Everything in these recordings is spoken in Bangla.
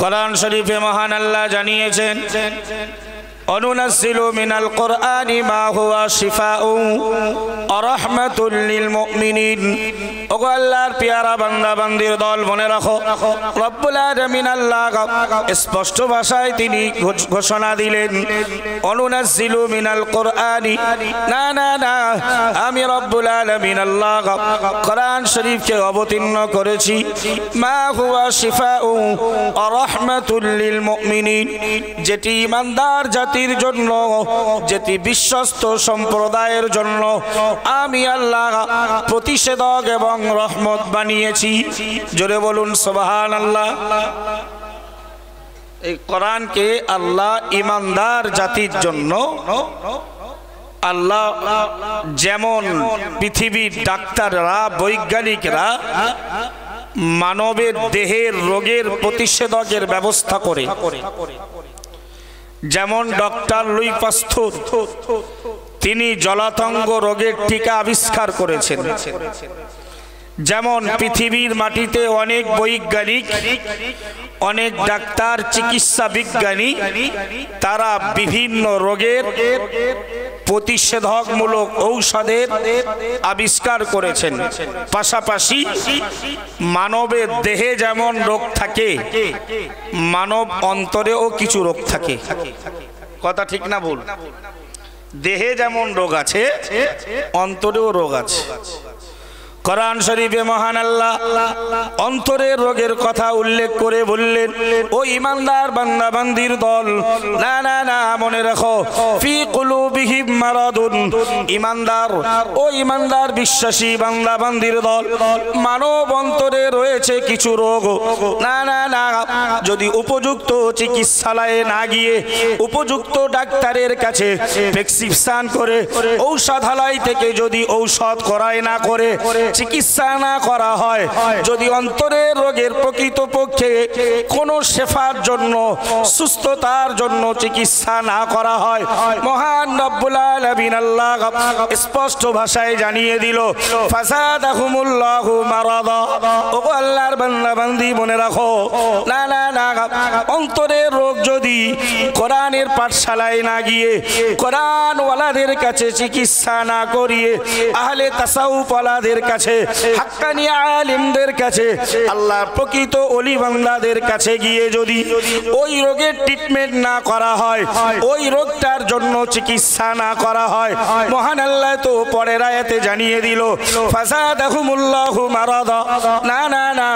কোরআন শরীফে মহান আল্লাহ জানিয়েছেন অনুনাজ্জিলু মিনাল কুরআনি মা হুয়া শিফাউন ওয়া রাহমাতুল লিল মুমিনিন। ওগো আল্লাহর পেয়ারা বান্দা বান্দির দল, মনে রাখো রব্বুল আলামিন আল্লাহ স্পষ্ট ভাষায় তিনি ঘোষণা দিলেন অনুনাজ্জিলু মিনাল কুরআনি, না না না, আমি রব্বুল আলামিন আল্লাহ কোরআন শরীফকে অবতীর্ণ করেছি মা হুয়া শিফাউন ওয়া রাহমাতুল লিল মুমিনিন, যেটি ঈমানদার জাতির জন্য, যেটি বিশ্বস্ত সম্প্রদায়ের জন্য আমি আল্লাহ প্রতিষেধক এবং রহমত বানিয়েছি। জোরে বলুন সুবহানাল্লাহ। এই কোরআনকে আল্লাহ ঈমানদার জাতির জন্য, আল্লাহ যেমন পৃথিবীর ডাক্তাররা বৈজ্ঞানিকরা মানবের দেহের রোগের প্রতিষেধকের ব্যবস্থা করে, যেমন ডক্টর লুই পাস্তুর তিনি জলাতঙ্ক রোগের টিকা আবিষ্কার করেছেন, যেমন পৃথিবীর মাটিতে অনেক বৈজ্ঞানিক, অনেক ডাক্তার, চিকিৎসা বিজ্ঞানী তারা বিভিন্ন রোগের প্রতিষেধকমূলক ঔষধের আবিষ্কার করেছেন। পাশাপাশি মানবের দেহে যেমন রোগ থাকে, মানব অন্তরেও কিছু রোগ থাকে। কথা ঠিক না ভুল? দেহে যেমন রোগ আছে, অন্তরেও রোগ আছে। কোরআন শরীফে মহান আল্লাহ অন্তরের রোগের কথা উল্লেখ করে বললেন ও ঈমানদার বান্দা বান্দির দল, না না না, মনে রাখো ফি কুলুবিহিম মারাদুন, ঈমানদার ও ঈমানদার বিশ্বাসী বান্দা বান্দির দল, মানব অন্তরে রয়েছে কিছু রোগ। না না না, যদি উপযুক্ত চিকিৎসালয়ে না গিয়ে উপযুক্ত ডাক্তারের কাছে প্রেসক্রিপশন করে ঔষধালয় থেকে যদি ঔষধ ক্রয় না করে, চিকিৎসা না করা হয়, যদি অন্তরের রোগের প্রকৃতপক্ষে কোনো শেফার জন্য, সুস্থতার জন্য চিকিৎসা না করা হয়, মহান রব্বুল আলামিন আল্লাহ স্পষ্ট ভাষায় জানিয়ে দিল ফাযাদাহুমুল্লাহু মারাদা। ও আল্লাহর বান্দা বান্দি, মনে রাখো, না না না, অন্তরের রোগ যদি কোরআনের পাঠশালায় না গিয়ে, কোরআন ওয়ালাদের কাছে চিকিৎসা না করিয়ে, আহলে তাসাউফ ওয়ালাদের কাছে, হাক্কানি আলিমদের কাছে, আল্লাহর প্রকৃত ওলি বান্দাদের কাছে গিয়ে যদি ওই রোগের ট্রিটমেন্ট না করা হয়, ওই রোগটার জন্য চিকিৎসা না করা হয়, মহান আল্লাহ তো পরের আয়াতে জানিয়ে দিল ফাযাদাহুমুল্লাহু মারাদা। না না না,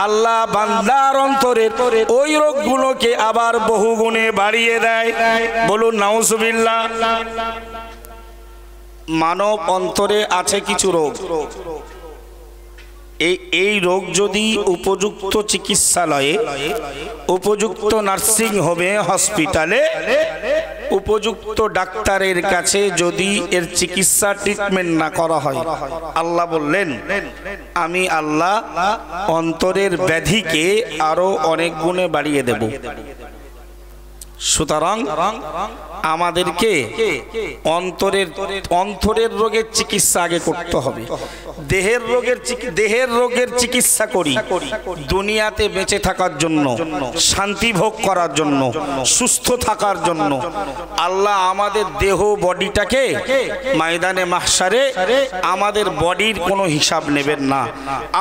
আল্লাহ বান্দার অন্তরের ওই রোগগুলোকে আবার বহুগুণে বাড়িয়ে দেয়। বলুন নাউজুবিল্লাহ। মানব অন্তরে আছে কিছু রোগ, এই রোগ যদি উপযুক্ত চিকিৎসালয়ে, উপযুক্ত নার্সিং হোমে, হসপিটালে, উপযুক্ত ডাক্তারের কাছে যদি এর চিকিৎসা ট্রিটমেন্ট না করা হয়, আল্লাহ বললেন আমি আল্লাহ অন্তরের ব্যাধিকে আরো অনেক গুণে বাড়িয়ে দেব। সুতরাং আমাদেরকে অন্তরের রোগের চিকিৎসা আগে করতে হবে। দেহের রোগের চিকিৎসা করি দুনিয়াতে বেঁচে থাকার জন্য, শান্তি ভোগ করার জন্য, সুস্থ থাকার জন্য। আল্লাহ আমাদের দেহ বডিটাকে ময়দানে মাহশারে আমাদের বডির কোনো হিসাব নেবেন না।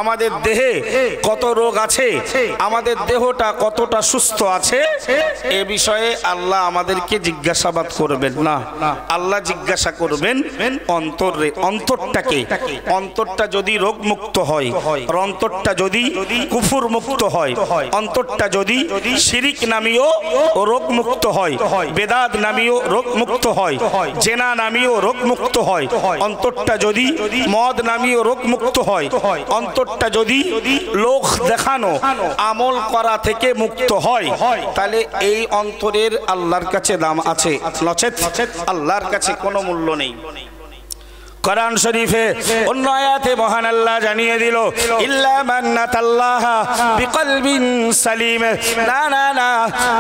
আমাদের দেহে কত রোগ আছে, আমাদের দেহটা কতটা সুস্থ আছে, এ বিষয়ে আল্লাহ আমাদেরকে জিজ্ঞাসাবাদ করবেন না। আল্লাহ জিজ্ঞাসা করবেন অন্তরটাকে। অন্তরটা যদি রোগ মুক্ত হয়, অন্তরটা যদি কুফুর মুক্ত হয়, অন্তরটা যদি শিরিক নামীয় রোগ মুক্ত হয়, বেদাত নামীয় রোগ মুক্ত হয়, জেনা নামীয় রোগ মুক্ত হয়, অন্তরটা যদি মদ নামীয় রোগ মুক্ত হয়, অন্তরটা যদি লোক দেখানো আমল করা থেকে মুক্ত হয়, তাহলে এই অন্তরের আল্লাহর কাছে দাম আছে, নচেত আল্লাহর কাছে কোনো মূল্য নেই। কোরআন শরীফে অন্য আয়াতে মহান আল্লাহ জানিয়ে দিল ইল্লা মান আতাল্লাহা বিকলবিন সালিম। না না না,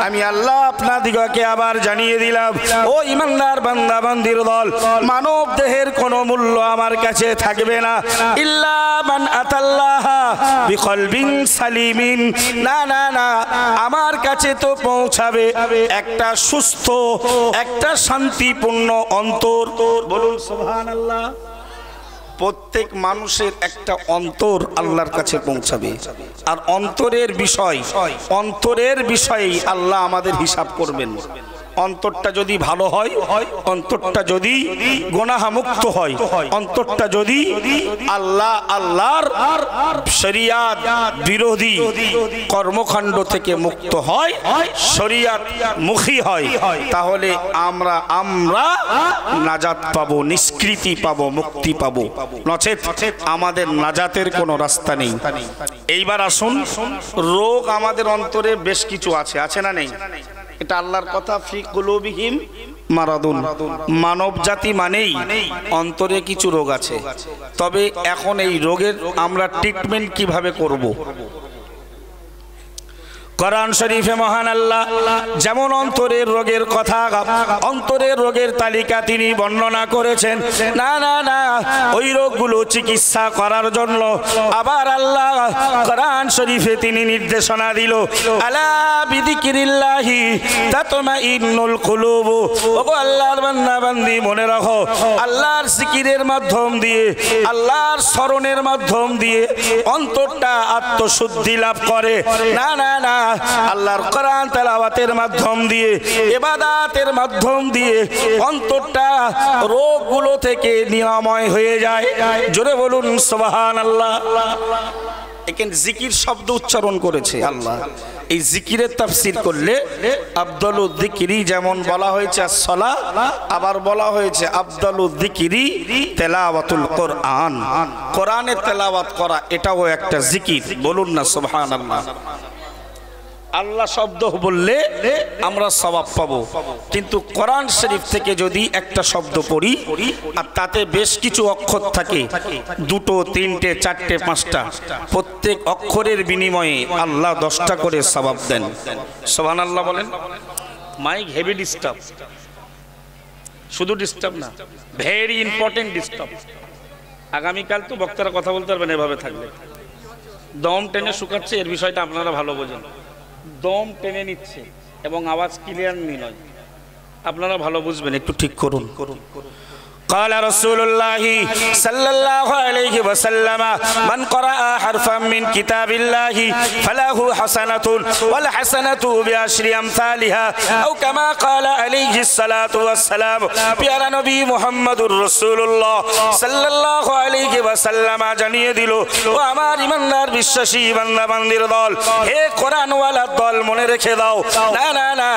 আমি আল্লাহ আপনাদিগকে আবার জানিয়ে দিলাম ও ঈমানদার বান্দা বান্দির দল, মানব দেহের কোনো মূল্য আমার কাছে থাকবে না। ইল্লা মান আতাল্লাহ বিকলবিন সালিমিন, না না না, আমার কাছে তো পৌঁছাবে একটা সুস্থ, একটা শান্তিপূর্ণ অন্তর। বলুন সুবহানাল্লাহ। প্রত্যেক মানুষের একটা অন্তর আল্লাহর কাছে পৌঁছাবে, আর অন্তরের বিষয়ে আল্লাহ আমাদের হিসাব করবেন। অন্তরটা যদি ভালো হয়, অন্তরটা যদি গুনাহমুক্ত হয়, অন্তরটা যদি আল্লাহর শরিয়াত বিরোধী কর্মকাণ্ড থেকে মুক্ত হয়, শরিয়াত মুখী হয়, তাহলে আমরা নাজাত পাবো, নিষ্কৃতি পাবো, মুক্তি পাবো। নচেত আমাদের নাজাতের কোনো রাস্তা নেই। এইবার আসুন, রোগ আমাদের অন্তরে বেশ কিছু আছে না নেই? এটা আল্লাহর কথা, ফি কুলুবিহিম মারাদুন। মানব জাতি মানেই অন্তরে কিছু রোগ আছে। তবে এখন এই রোগের আমরা ট্রিটমেন্ট কিভাবে করব? কোরআন শরীফে মহান আল্লাহ যেমন অন্তরের রোগের কথা, অন্তরের রোগের তালিকা তিনি বর্ণনা করেছেন, না না না, ওই রোগগুলো চিকিৎসা করার জন্য আবার আল্লাহ কোরআন শরীফে তিনি নির্দেশনা দিল, আলা বিযিকিরিল্লাহি তাতমাইন্নুল কুলুব। ওগো আল্লাহর বান্দা বান্দি, মনে রাখো, আল্লাহর জিকিরের মাধ্যম দিয়ে, আল্লাহর স্মরণের মাধ্যম দিয়ে অন্তরটা আত্মশুদ্ধি লাভ করে। না না না, আল্লাহর কোরআন তেলাওয়াতের মাধ্যম দিয়ে, ইবাদতের মাধ্যম দিয়ে অন্তরটা রোগগুলো থেকে নিরাময় হয়ে যায়। জোরে বলুন সুবহানাল্লাহ। এখানে জিকির শব্দ উচ্চারণ করেছে আল্লাহ। এই জিকিরের তাফসীর করলে আফদালুয যিকরি, যেমন বলা হয়েছে as-সালাহ, আবার বলা হয়েছে আফদালুয যিকরি তেলাওয়াতুল কোরআন। কোরআনের তেলাওয়াত করা এটাও একটা জিকির। বলুন না সুবহানাল্লাহ। আল্লাহ শব্দ বললে আমরা সওয়াব পাবো, কিন্তু কোরআন শরীফ থেকে যদি একটা শব্দ পড়ি আর তাতে বেশ কিছু অক্ষর থাকে, 2, 3, 4, 5টা, প্রত্যেক অক্ষরের বিনিময়ে আল্লাহ 10টা করে সওয়াব দেন। সুবহানাল্লাহ বলেন। মাইক হেভি ডিস্টার্ব, শুধু ডিস্টার্ব না, ভেরি ইম্পর্টেন্ট ডিস্টার্ব। আগামীকাল তো বক্তারা কথা বলতে পারবেন এভাবে থাকলে। দম টেনে শুকাচ্ছে, এর বিষয়টা আপনারা ভালো বোঝেন। দম টেনে নিচ্ছে এবং আওয়াজ ক্লিয়ার নয়, আপনারা ভালো বুঝবেন, একটু ঠিক করুন। قال رسول الله صلى الله عليه وسلم من قرأ حرفا من كتاب الله فله حسنة والحسنة بعشر أمثالها أو كما قال عليه الصلاة والسلام। প্যারা নবী মুহাম্মদুর রাসূলুল্লাহ সাল্লাল্লাহু আলাইহি ওয়াসাল্লাম জানিয়ে দিল, ও আমার ইমানদার বিশ্বাসী বান্দা বান্দির দল, হে কোরআনওয়ালা দল, মনে রেখে দাও, না না না,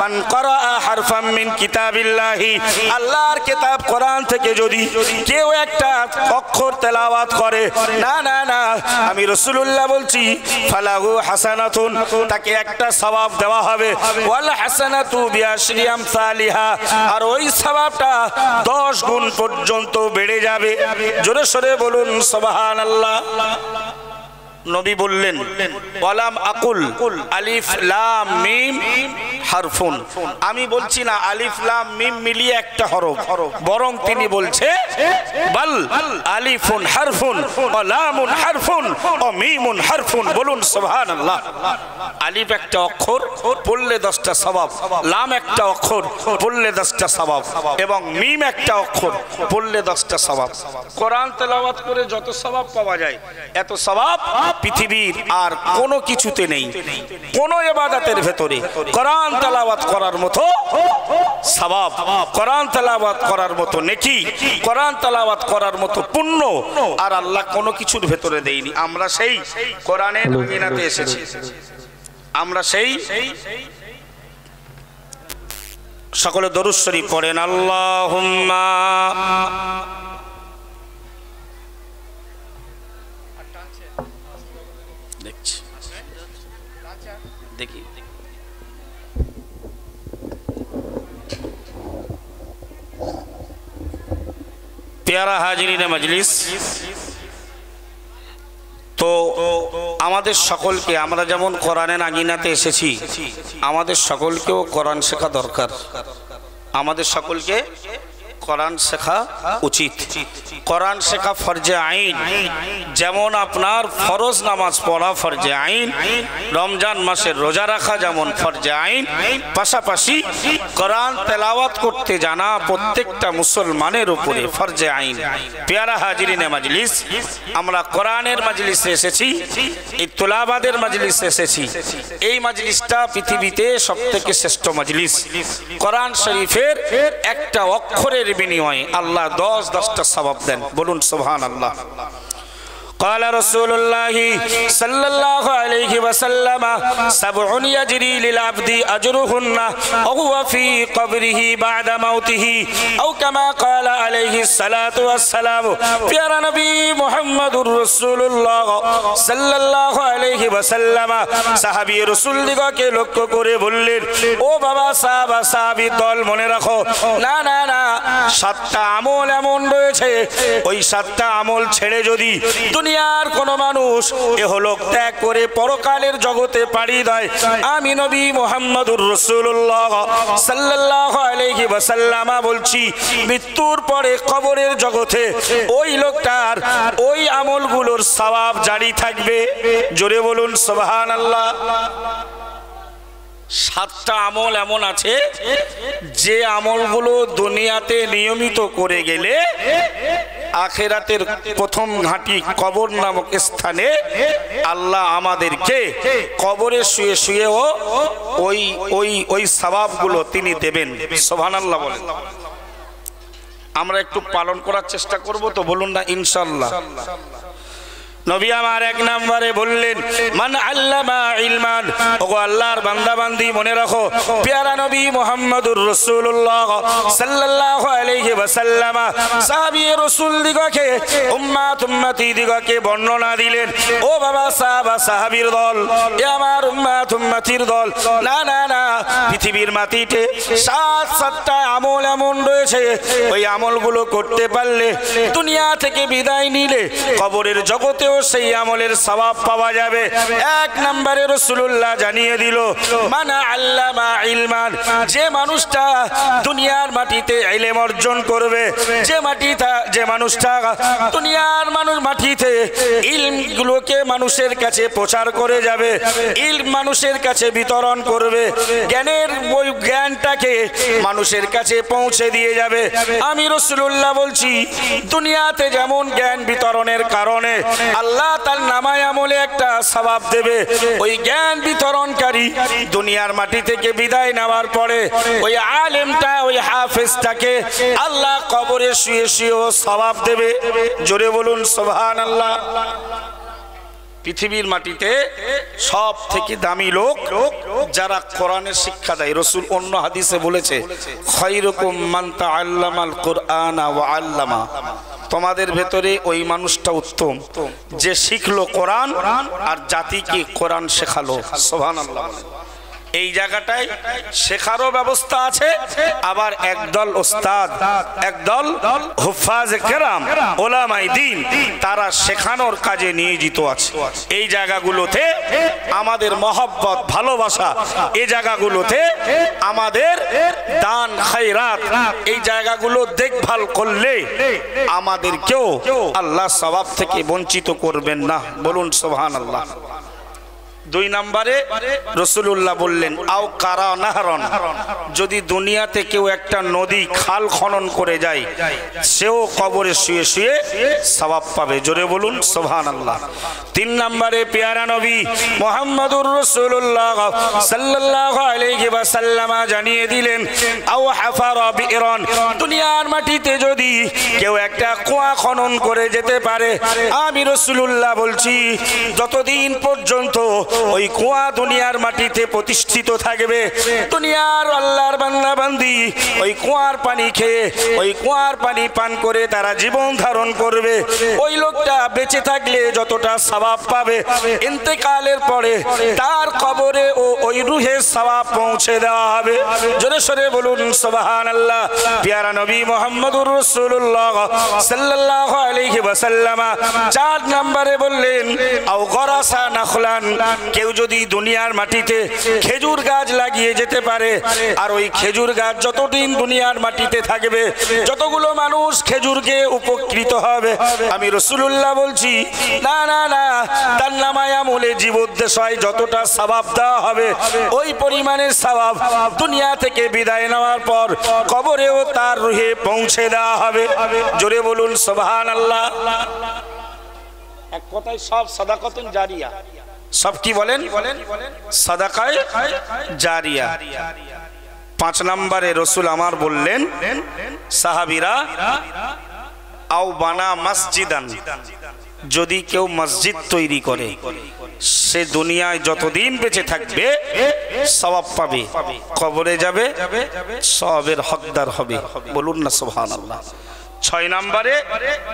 মান করা হারফাম মিন কিতাবিল্লাহি, আল্লাহর কিতাব কোরআন থেকে যদি কেউ একটা অক্ষর তেলাওয়াত করে, না না না, আমি রাসূলুল্লাহ বলছি, ফালাহু হাসানাতুন, তাকে একটা সওয়াব দেওয়া হবে, ওয়াল হাসানাতু বিআশরি আমসালিহা, আর ওই সওয়াবটা 10 গুণ পর্যন্ত বেড়ে যাবে। জোরে সরে বলুন সুবহানাল্লাহ। নবী বললেন, ওয়ালাম আকুল আলিফ লাম মিম হারফুন, আমি বলছি না আলিফ লাম মিম মিলিয়ে একটা হরফ, বরং তিনি বলছে বাল আলিফুন হারফুন ওয়া লামুন হারফুন ওয়া মিমুন হারফুন। বলুন সুবহানাল্লাহ। আলিফ একটা অক্ষর, পড়লে 10টা সওয়াব, লাম একটা অক্ষর, পড়লে 10টা সওয়াব, এবং মিম একটা অক্ষর, পড়লে 10টা সওয়াব। কোরআন তেলাওয়াত করে যত সওয়াব পাওয়া যায়, এত সওয়াব পৃথিবীর আর কোনো কিছুতে নেই। কোন ইবাদতের ভেতরে কোরআন তেলাওয়াত করার মতো সওয়াব, কোরআন তেলাওয়াত করার মতো নেকি, কোরআন তেলাওয়াত করার মতো পুণ্য আর আল্লাহ কোনো কিছুর ভেতরে দেয়নি। আমরা সেই কোরআনের মদিনাতে এসেছি, আমরা সেই সকলে দরুদ শরীফ পড়েন, আল্লাহুম্মা দেখি প্যারা হাজিরিনে মজলিস। তো আমাদের সকলকে, আমরা যেমন কোরআনের আঙিনাতে এসেছি, আমাদের সকলকেও কোরআন শেখা দরকার। আমাদের সকলকে কোরআন শেখা উচিত। কোরআন শেখা ফরজে আইন। যেমন আপনার ফরজ নামাজ পড়া ফরজে আইন, রমজান মাসের রোজা রাখা যেমন ফরজে আইন, পাশাপাশি কোরআন তেলাওয়াত করতে জানা প্রত্যেকটা মুসলমানের উপরে ফরজে আইন। পেয়ারা হাজিরিনে মজলিস, আমরা কোরআনের মজলিসে এসেছি, এই তুলাবাদের মজলিসে এসেছি। এই মজলিসটা পৃথিবীতে সবথেকে শ্রেষ্ঠ মজলিস। কোরআন শরীফের একটা অক্ষরের বিনিময়ে আল্লাহ 10-10টা সওয়াব দেন। বলুন সুবহানাল্লাহ। قال رسول الله صلى الله عليه وسلم 7 يجري للعبد أجرهن وهو في قبره بعد موته أو كما قال عليه الصلاة والسلام। প্যারা নবী মুহাম্মদুর রাসূলুল্লাহ সাল্লাল্লাহু আলাইহি ওয়াসাল্লাম সাহাবী রাসূল দিগকে লক্ষ্য করে বললেন, ও বাবা সাহাবা সাহাবী দল, মনে রাখো, না না না, 7টা আমল এমন রয়েছে, ওই 7টা আমল ছেড়ে যদি দুনিয়ার কোন মানুষ এহলোক ত্যাগ করে পরকালের জগতে পাড়ি দেয়, আমি নবী মুহাম্মদুর রাসূলুল্লাহ সাল্লাল্লাহু আলাইহি ওয়াসাল্লাম বলছি, মৃত্যুর পরে কবরের জগতে ওই লোকটার ওই আমলগুলোর সওয়াব জারি থাকবে। জোরে বলুন সুবহানাল্লাহ। 7টা আমল এমন আছে যে আমলগুলো দুনিয়াতে নিয়মিত করে গেলে আখিরাতের প্রথম ঘাঁটি কবর নামক স্থানে আল্লাহ আমাদেরকে কবরে শুয়ে শুয়েও ওই ওই ওই সওয়াবগুলো তিনি দেবেন। সুবহানাল্লাহ বলেন। আমরা একটু পালন করার চেষ্টা করব তো, বলুন না ইনশাআল্লাহ। নবী আমার 1 নম্বরে বললেন, মান আল্লামা ইলমান। ওগো আল্লাহর বান্দা বান্দি, মনে রাখো, প্যারা নবী মুহাম্মদুর রাসূলুল্লাহ সাল্লাল্লাহু আলাইহি ওয়াসাল্লাম সাহাবী রাসূল দিগকে, উম্মতি দিগকে বর্ণনা দিলেন, ও বাবা সাহাবা সাহাবীর দল, এ আমার উম্মতির দল, না না না, পৃথিবীর মাটিতে 7টা আমল এমন রয়েছে, ওই আমলগুলো করতে পারলে দুনিয়া থেকে বিদায় নিলে কবরের জগতে সেই আমলের সওয়াব পাওয়া যাবে। 1 নম্বরে রাসূলুল্লাহ জানিয়ে দিল, মানা আল্লামা ইলমান। যে মানুষটা দুনিয়ার মাটিতে ইলম অর্জন করবে, যে মানুষটা দুনিয়ার মাটিতে ইলমগুলোকে মানুষের কাছে প্রচার করে যাবে, ইলম মানুষের কাছে বিতরণ করবে, জ্ঞানের ওই জ্ঞানটাকে মানুষের কাছে পৌঁছে দিয়ে যাবে। আমি রাসূলুল্লাহ বলছি, দুনিয়াতে যেমন জ্ঞান বিতরণের কারণে আল্লাহ তার নামায় আমলে একটা সওয়াব দেবে, ওই জ্ঞান বিতরণকারী দুনিয়ার মাটি থেকে বিদায় নেওয়ার পরে ওই আলেমটা, ওই হাফেজটাকে আল্লাহ কবরে শুয়ে শুয়ে সওয়াব দেবে। জোরে বলুন সুবহানাল্লাহ। পৃথিবীর মাটিতে সব থেকে দামি লোক যারা কোরআনের শিক্ষা দেয়। রাসূল অন্য হাদিসে বলেছে, খায়রুকুম মান তাআল্লামাল কুরআনা ওয়া আল্লামা। তোমাদের ভেতরে ওই মানুষটা উত্তম যে শিখলো কোরআন আর জাতিকে কোরআন শেখালো। সুবহানাল্লাহ। এই জায়গাটায় শেখারও ব্যবস্থা আছে, আবার একদল ওস্তাদ, একদল হুফাজে কেরাম, ওলামায়ে দ্বীন, তারা শেখানোর কাজে নিয়োজিত আছে। এই জায়গাগুলোতে আমাদের মহব্বত, ভালোবাসা, এই জায়গাগুলোতে আমাদের দান খায়রাত, এই জায়গাগুলো দেখভাল করলে আমাদেরকেও আল্লাহ সওয়াব থেকে বঞ্চিত করবেন না। বলুন সুবহানাল্লাহ। 2 নম্বরে রাসূলুল্লাহ বললেন, আও কারা নাহরন। যদি দুনিয়াতে কেউ একটা নদী, খাল খনন করে যায়, সেও কবরে শুয়ে শুয়ে সওয়াব পাবে। জোরে বলুন সুবহানাল্লাহ। 3 নম্বরে পেয়ারা নবী মুহাম্মদুর রাসূলুল্লাহ সাল্লাল্লাহু আলাইহি ওয়াসাল্লাম জানিয়ে দিলেন, আও হাফারা বিরন। দুনিয়ার মাটিতে যদি কেউ একটা কুয়া খনন করে যেতে পারে, আমি রাসূলুল্লাহ বলছি, যতদিন পর্যন্ত ওই কুয়া দুনিয়ার মাটিতে প্রতিষ্ঠিত থাকবে, দুনিয়ার আল্লাহর বান্দা বান্দি ওই কুয়ার পানি খেয়ে, ওই কুয়ার পানি পান করে তারা জীবন ধারণ করবে। ওই লোকটা বেঁচে থাকলে যতটা সওয়াব পাবে, ইন্তেকালের পরে তার কবরে ও ওই রূহের সওয়াব সওয়াব পৌঁছে দেওয়া হবে। জোরে সোরে বলুন সুবহানাল্লাহ। প্যারা নবী মুহাম্মদুর রাসূলুল্লাহ সাল্লাল্লাহু আলাইহি ওয়াসাল্লাম 4 নম্বরে বললেন আও গরাসা নাখলান, কেউ যদি দুনিয়ার মাটিতে খেজুর গাছ লাগিয়ে যেতে পারে, আর ওই খেজুর গাছ যতদিন দুনিয়ার মাটিতে থাকবে, যতগুলো মানুষ খেজুরকে উপকৃত হবে, আমি রাসূলুল্লাহ বলছি না না না, তার নামায় আমলে জীবদ্দশায় যতটা সওয়াব দেওয়া হবে ওই পরিমাণের সওয়াব দুনিয়া থেকে বিদায় নেওয়ার পর কবরেও তার রুহে পৌঁছে দেওয়া হবে। জোরে বলুন সুবহানাল্লাহ। এক কথায় সব সাদাকাতুন জারিয়া, সব কি বলেন? সাদাকায়ে জারিয়া। 5 নম্বরে রাসূল আমার বললেন সাহাবীরা আও বানা মসজিদান, যদি কেউ মসজিদ তৈরি করে সে দুনিয়ায় যতদিন বেঁচে থাকবে সওয়াব পাবে, কবরে যাবে সওয়াবের হকদার হবে। বলুন না সুবহানাল্লাহ। 6 নম্বরে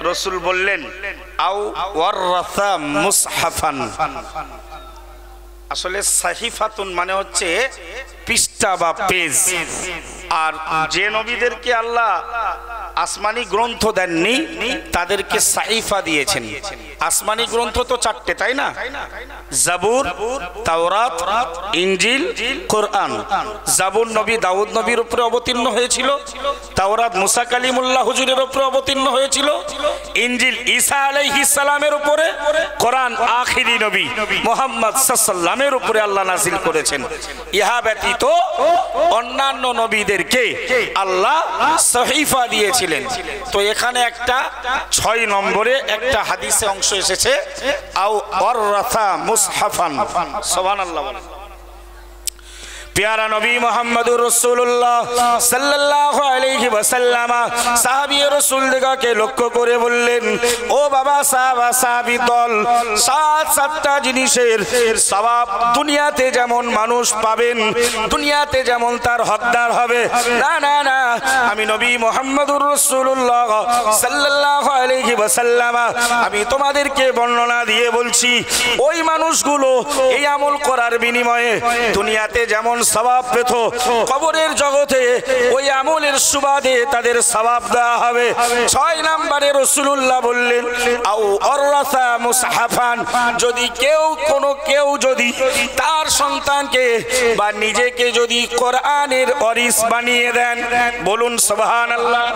রাসূল বললেন আও ওয়ারাসা মুসহাফান। আসলে সাহিফাতুন মানে হচ্ছে পৃষ্ঠা বা পেজ, আর যে নবীদেরকে আল্লাহ আসমানি গ্রন্থ দেননি তাদেরকে সাহিফা দিয়েছেন। আসমানি গ্রন্থ তো 4টে, তাই না? জাবুর, তাওরাত, ইনজিল, কোরআন। জাবুর নবী দাউদ নবীর উপরে অবতীর্ণ হয়েছিল, তাওরাত মুসা কালিমুল্লাহ হুজুরের উপরে অবতীর্ণ হয়েছিল, ইনজিল ঈসা আলাইহিস সালামের উপরে, কোরআন আখিরি নবী মুহাম্মদ সাল্লাল্লাহু আলাইহি উপরে আল্লাহ নাযিল করেছেন। ইহা ব্যতীত অন্যান্য নবীদেরকে আল্লাহ সাহিফা দিয়েছিলেন। তো এখানে একটা 6 নম্বরে একটা হাদিসে অংশ এসেছে আও ওয়ারাসা মুসহাফান। সুবহানাল্লাহ। প্যারা নবী মুহাম্মদুর রাসূলুল্লাহ সাল্লাল্লাহু আলাইহি ওয়াসাল্লাম সাহাবী রাসূলদেরকে লক্ষ্য করে বললেন ও বাবা সাহাবী দল, 7টা জিনিসের সওয়াব দুনিয়াতে যেমন মানুষ পাবেন, দুনিয়াতে যেমন তার হকদার হবে, না না না, আমি নবী মুহাম্মদুর রাসূলুল্লাহ সাল্লাল্লাহু আলাইহি ওয়াসাল্লাম আমি তোমাদেরকে বর্ণনা দিয়ে বলছি ওই মানুষগুলো এই আমল করার বিনিময়ে দুনিয়াতে যেমন সওয়াব পেত, কবরের জগতে ওই আমলের সুবাদে তাদের সওয়াব দেওয়া হবে। 6 নম্বরে রাসূলুল্লাহ বললেন আও ওয়ারাসা মুসহাফান, যদি কেউ যদি তার সন্তানকে বা নিজেকে যদি কোরআনের ওয়ারিস বানিয়ে দেন, বলুন সুবহানাল্লাহ।